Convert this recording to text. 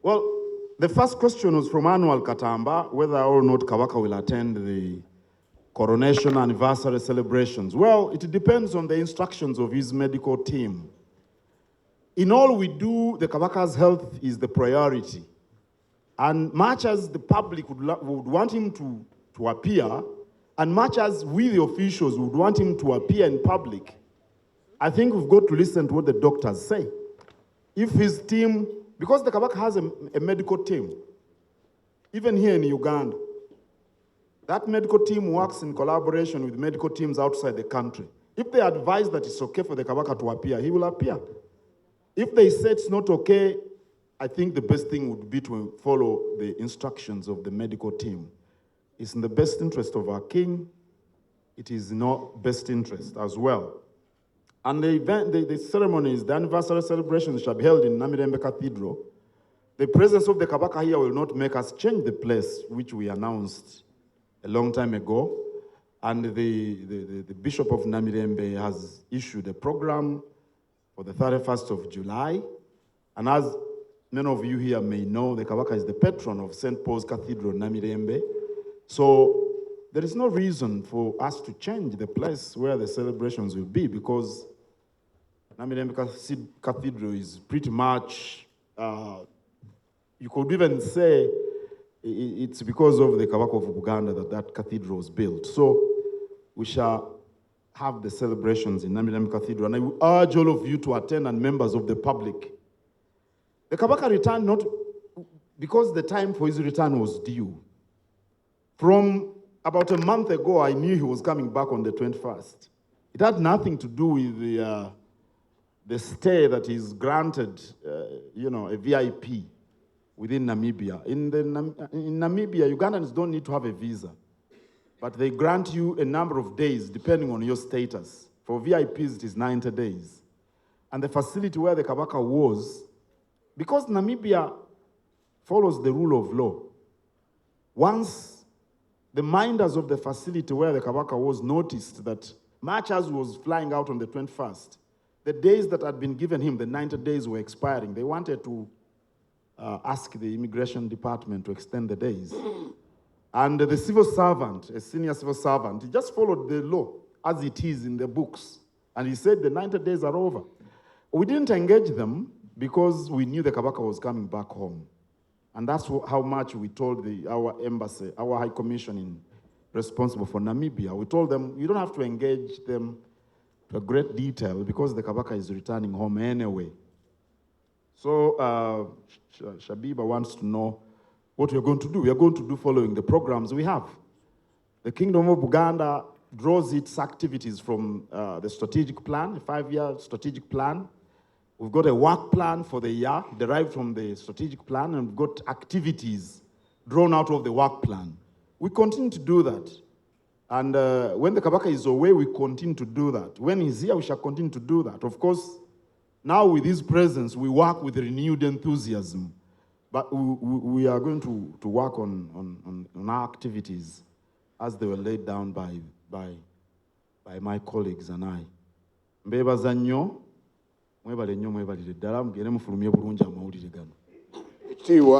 Well, the first question was from Annual Katamba, whether or not Kabaka will attend the coronation anniversary celebrations. Well, it depends on the instructions of his medical team. In all we do, the Kabaka's health is the priority. And much as the public would want him to appear, and much as we, the officials, would want him to appear in public, I think we've got to listen to what the doctors say. If his team, because the Kabaka has a medical team, even here in Uganda, that medical team works in collaboration with medical teams outside the country. If they advise that it's okay for the Kabaka to appear, he will appear. If they say it's not okay, I think the best thing would be to follow the instructions of the medical team. It's in the best interest of our king. It is in our best interest as well. And the event, the ceremonies, the anniversary celebrations shall be held in Namirembe Cathedral. The presence of the Kabaka here will not make us change the place, which we announced a long time ago. And the Bishop of Namirembe has issued a program for the 31st of July. And as many of you here may know, the Kabaka is the patron of St. Paul's Cathedral, Namirembe. So there is no reason for us to change the place where the celebrations will be, because Namirembe Cathedral is pretty much, you could even say it's because of the Kabaka of Uganda that cathedral was built. So we shall have the celebrations in Namirembe Cathedral, and I will urge all of you to attend, and members of the public. The Kabaka returned not because the time for his return was due. From about a month ago, I knew he was coming back on the 21st. It had nothing to do with the stay that is granted, a VIP within Namibia. In Namibia, Ugandans don't need to have a visa, but they grant you a number of days depending on your status. For VIPs, it is 90 days. And the facility where the Kabaka was, because Namibia follows the rule of law, once the minders of the facility where the Kabaka was noticed that much as he was flying out on the 21st, the days that had been given him, the 90 days, were expiring. They wanted to ask the immigration department to extend the days. And the civil servant, a senior civil servant, he just followed the law as it is in the books. And he said the 90 days are over. We didn't engage them because we knew the Kabaka was coming back home. And that's how much we told our embassy, our high commission responsible for Namibia. We told them, you don't have to engage them to a great detail because the Kabaka is returning home anyway. So Shabiba wants to know what we're going to do. We are going to do following the programs we have. The Kingdom of Uganda draws its activities from the strategic plan, a 5-year strategic plan. We've got a work plan for the year derived from the strategic plan, and we've got activities drawn out of the work plan. We continue to do that. And when the Kabaka is away, we continue to do that. When he's here, we shall continue to do that. Of course, now with his presence, we work with renewed enthusiasm. But we are going to work on our activities as they were laid down by my colleagues and I. Mbebaza nnyo, mwebalire ddala, mugende mufulumye bulungi amawulire gano.